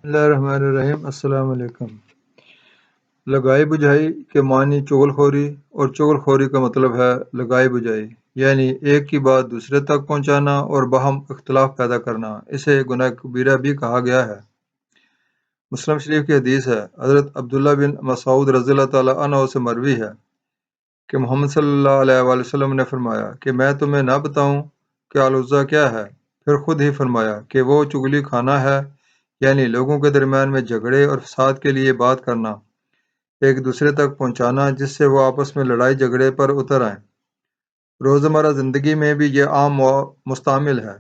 بسم اللہ الرحمن الرحیم۔ السلام علیکم۔ لگائی بجھائی کے معنی چغل خوری، اور چغل خوری کا مطلب ہے لگائی بجھائی، یعنی ایک کی بات دوسرے تک پہنچانا اور باہم اختلاف پیدا کرنا۔ اسے گناہ کبیرہ بھی کہا گیا ہے۔ مسلم شریف کی حدیث ہے، حضرت عبداللہ بن مسعود رضی اللہ تعالیٰ عنہ سے مروی ہے کہ محمد صلی اللہ علیہ وآلہ وسلم نے فرمایا کہ میں تمہیں نہ بتاؤں کہ العزیٰ کیا ہے؟ پھر خود ہی فرمایا کہ وہ چغلی کھانا ہے، یعنی لوگوں کے درمیان میں جھگڑے اور فساد کے لیے بات کرنا، ایک دوسرے تک پہنچانا جس سے وہ آپس میں لڑائی جھگڑے پر اتر آئیں۔ روزمرہ زندگی میں بھی یہ عام مستعمل ہے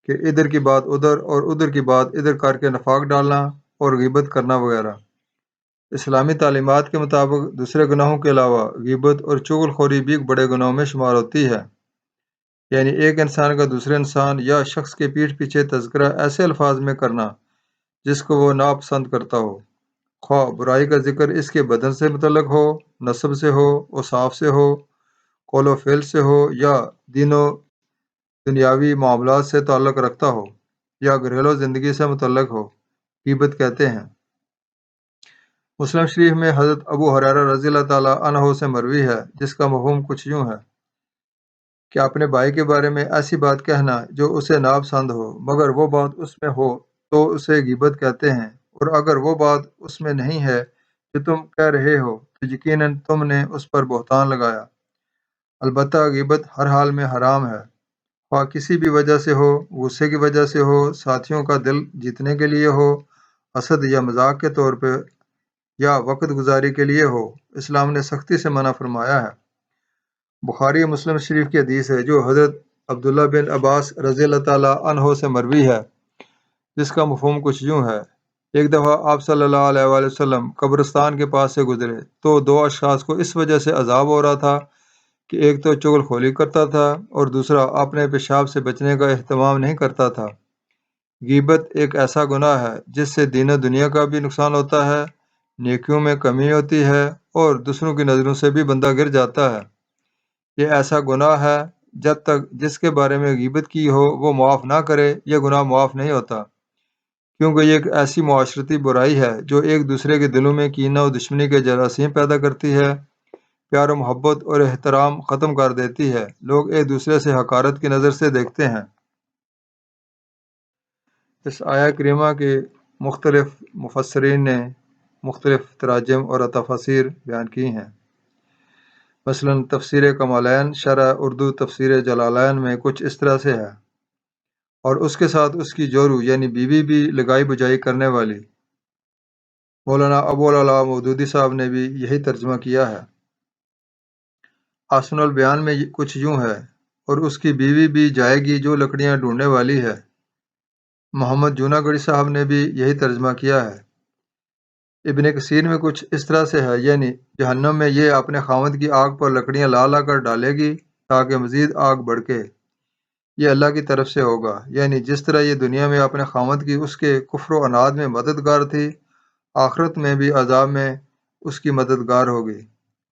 کہ ادھر کی بات ادھر اور ادھر کی بات ادھر کر کے نفاق ڈالنا اور غیبت کرنا وغیرہ۔ اسلامی تعلیمات کے مطابق دوسرے گناہوں کے علاوہ غیبت اور چغل خوری بھی ایک بڑے گناہوں میں شمار ہوتی ہے، یعنی ایک انسان کا دوسرے انسان یا شخص کے پیٹھ پیچھے تذکرہ ایسے الفاظ میں کرنا جس کو وہ ناپسند کرتا ہو، خواہ برائی کا ذکر اس کے بدن سے متعلق ہو، نسب سے ہو، اوصاف سے ہو، قول و فعل سے ہو، یا دین و دنیاوی معاملات سے تعلق رکھتا ہو، یا گھریلو زندگی سے متعلق ہو، غیبت کہتے ہیں۔ مسلم شریف میں حضرت ابو ہریرہ رضی اللہ تعالیٰ عنہ سے مروی ہے، جس کا مفہوم کچھ یوں ہے کہ اپنے بھائی کے بارے میں ایسی بات کہنا جو اسے ناپسند ہو، مگر وہ بات اس میں ہو تو اسے غیبت کہتے ہیں، اور اگر وہ بات اس میں نہیں ہے جو تم کہہ رہے ہو تو یقیناً تم نے اس پر بہتان لگایا۔ البتہ غیبت ہر حال میں حرام ہے، خواہ کسی بھی وجہ سے ہو، غصے کی وجہ سے ہو، ساتھیوں کا دل جیتنے کے لیے ہو، حسد یا مذاق کے طور پہ، یا وقت گزاری کے لیے ہو۔ اسلام نے سختی سے منع فرمایا ہے۔ بخاری و مسلم شریف کی حدیث ہے جو حضرت عبداللہ بن عباس رضی اللہ تعالیٰ عنہ سے مروی ہے، جس کا مفہوم کچھ یوں ہے۔ ایک دفعہ آپ صلی اللہ علیہ وآلہ وسلم قبرستان کے پاس سے گزرے تو دو اشخاص کو اس وجہ سے عذاب ہو رہا تھا کہ ایک تو چغل خوری کرتا تھا اور دوسرا اپنے پیشاب سے بچنے کا اہتمام نہیں کرتا تھا۔ غیبت ایک ایسا گناہ ہے جس سے دین و دنیا کا بھی نقصان ہوتا ہے، نیکیوں میں کمی ہوتی ہے، اور دوسروں کی نظروں سے بھی بندہ گر جاتا ہے۔ یہ ایسا گناہ ہے جب تک جس کے بارے میں غیبت کی ہو وہ معاف نہ کرے، یہ گناہ معاف نہیں ہوتا، کیونکہ یہ ایک ایسی معاشرتی برائی ہے جو ایک دوسرے کے دلوں میں کینہ و دشمنی کے جراثیم پیدا کرتی ہے، پیار و محبت اور احترام ختم کر دیتی ہے، لوگ ایک دوسرے سے حقارت کی نظر سے دیکھتے ہیں۔ اس آیہ کریمہ کے مختلف مفسرین نے مختلف تراجم اور تفاسیر بیان کی ہیں۔ مثلا تفسیر کمالین شرح اردو تفسیر جلالین میں کچھ اس طرح سے ہے، اور اس کے ساتھ اس کی جورو یعنی بیوی بھی لگائی بجائی کرنے والی۔ مولانا ابو العلا مودودی صاحب نے بھی یہی ترجمہ کیا ہے۔ آسن البیان میں کچھ یوں ہے، اور اس کی بیوی بھی جائے گی جو لکڑیاں ڈھونڈنے والی ہے۔ محمد جونا گڑھی صاحب نے بھی یہی ترجمہ کیا ہے۔ ابن کثیر میں کچھ اس طرح سے ہے، یعنی جہنم میں یہ اپنے خاوند کی آگ پر لکڑیاں لا لا کر ڈالے گی تاکہ مزید آگ بڑھے۔ یہ اللہ کی طرف سے ہوگا، یعنی جس طرح یہ دنیا میں اپنے خاوند کی اس کے کفر و عناد میں مددگار تھی، آخرت میں بھی عذاب میں اس کی مددگار ہوگی۔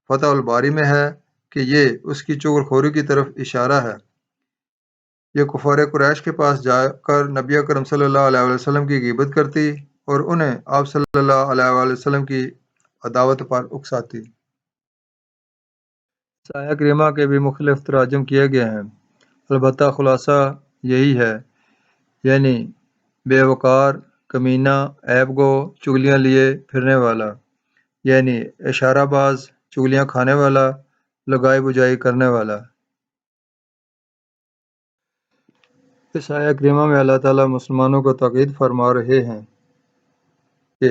فتح الباری میں ہے کہ یہ اس کی چغل خوری کی طرف اشارہ ہے۔ یہ کفار قریش کے پاس جا کر نبی اکرم صلی اللہ علیہ وسلم کی غیبت کرتی اور انہیں آپ صلی اللہ علیہ وآلہ وسلم کی عداوت پر اکساتی۔ اس آیہ کریمہ کے بھی مختلف تراجم کیے گئے ہیں، البتہ خلاصہ یہی ہے، یعنی بے وقار، کمینہ، عیب گو، چگلیاں لیے پھرنے والا، یعنی اشارہ باز، چگلیاں کھانے والا، لگائی بجائی کرنے والا۔ اس آیہ کریمہ میں اللہ تعالیٰ مسلمانوں کو تاکید فرما رہے ہیں کہ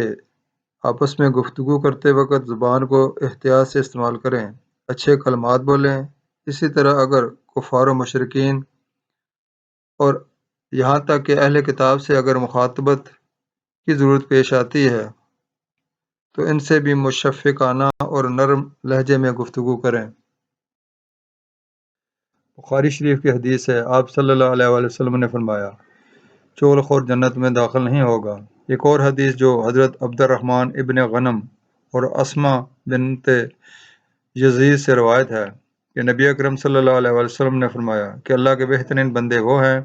آپس میں گفتگو کرتے وقت زبان کو احتیاط سے استعمال کریں، اچھے کلمات بولیں۔ اسی طرح اگر کفار و مشرکین اور یہاں تک کہ اہل کتاب سے اگر مخاطبت کی ضرورت پیش آتی ہے تو ان سے بھی مشفقانہ اور نرم لہجے میں گفتگو کریں۔ بخاری شریف کی حدیث ہے، آپ صلی اللہ علیہ وآلہ وسلم نے فرمایا، چغل خور جنت میں داخل نہیں ہوگا۔ ایک اور حدیث جو حضرت عبد الرحمن ابن غنم اور اسما بنت یزید سے روایت ہے کہ نبی اکرم صلی اللہ علیہ وآلہ وسلم نے فرمایا کہ اللہ کے بہترین بندے وہ ہیں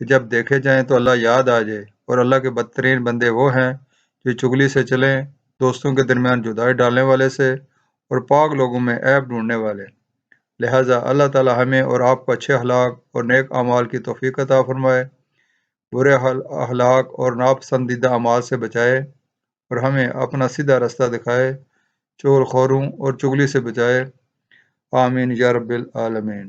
کہ جب دیکھے جائیں تو اللہ یاد آ جائے، اور اللہ کے بدترین بندے وہ ہیں جو چغلی سے چلیں، دوستوں کے درمیان جدائی ڈالنے والے سے، اور پاک لوگوں میں عیب ڈھونڈنے والے۔ لہٰذا اللہ تعالی ہمیں اور آپ کو اچھے اخلاق اور نیک اعمال کی توفیق عطا فرمائے، برے اخلاق اور ناپسندیدہ اعمال سے بچائے، اور ہمیں اپنا سیدھا راستہ دکھائے، چغل خوروں اور چغلی سے بچائے۔ آمین یا رب العالمین۔